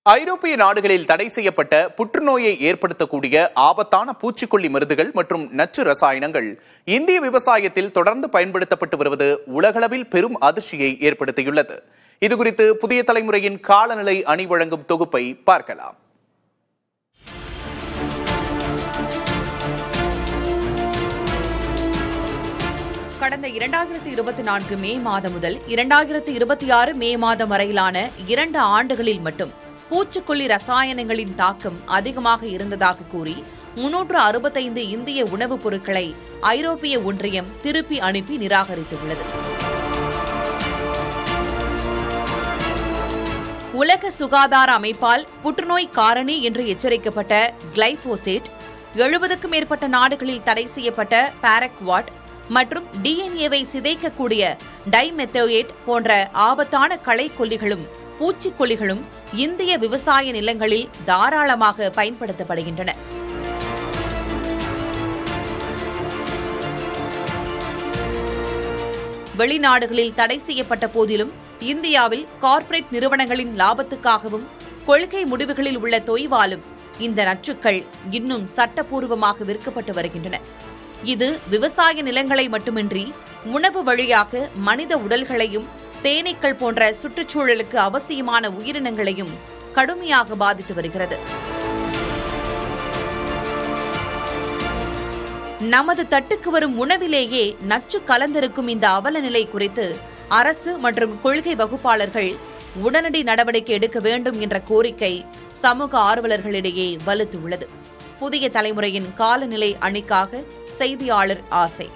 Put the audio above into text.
ஐரோப்பிய நாடுகளில் தடை செய்யப்பட்ட புற்றுநோயை ஏற்படுத்தக்கூடிய ஆபத்தான பூச்சிக்கொல்லி மருந்துகள் மற்றும் நச்சு ரசாயனங்கள் இந்திய விவசாயத்தில் தொடர்ந்து பயன்படுத்தப்பட்டு வருவது உலகளவில் பெரும் அதிர்ச்சியை ஏற்படுத்தியுள்ளது. இதுகுறித்து புதிய தலைமுறையின் காலநிலை அணி வழங்கும் தொகுப்பை பார்க்கலாம். கடந்த 2024 மே மாதம் முதல் 2026 மே மாதம் வரையிலான 2 ஆண்டுகளில் மட்டும் பூச்சிக்கொல்லி ரசாயனங்களின் தாக்கம் அதிகமாக இருந்ததாக கூறி 365 இந்திய உணவுப் பொருட்களை ஐரோப்பிய ஒன்றியம் திருப்பி அனுப்பி நிராகரித்துள்ளது. உலக சுகாதார அமைப்பால் புற்றுநோய் காரணி என்று எச்சரிக்கப்பட்ட கிளைபோசேட், 70க்கும் மேற்பட்ட நாடுகளில் தடை செய்யப்பட்ட பாரக்வாட் மற்றும் டிஎன்ஏவை சிதைக்கக்கூடிய டைமெத்தோயேட் போன்ற ஆபத்தான களைக்கொல்லிகளும் பூச்சிக்கொல்லிகளும் இந்திய விவசாய நிலங்களில் தாராளமாக பயன்படுத்தப்படுகின்றன. வெளிநாடுகளில் தடை செய்யப்பட்ட போதிலும் இந்தியாவில் கார்ப்பரேட் நிறுவனங்களின் லாபத்துக்காகவும் கொள்கை முடிவுகளில் உள்ள தொய்வாலும் இந்த நச்சுக்கள் இன்னும் சட்டப்பூர்வமாக விற்கப்பட்டு வருகின்றன. இது விவசாய நிலங்களை மட்டுமின்றி உணவு வழியாக மனித உடல்களையும் தேனீக்கள் போன்ற சுற்றுச்சூழலுக்கு அவசியமான உயிரினங்களையும் கடுமையாக பாதித்து வருகிறது. நமது தட்டுக்கு வரும் உணவிலேயே நச்சு கலந்திருக்கும் இந்த அவல நிலை குறித்து அரசு மற்றும் கொள்கை வகுப்பாளர்கள் உடனடி நடவடிக்கை எடுக்க வேண்டும் என்ற கோரிக்கை சமூக ஆர்வலர்களிடையே வலுத்துள்ளது. புதிய தலைமுறையின் காலநிலை அணிக்காக செய்தியாளர் ஆசை.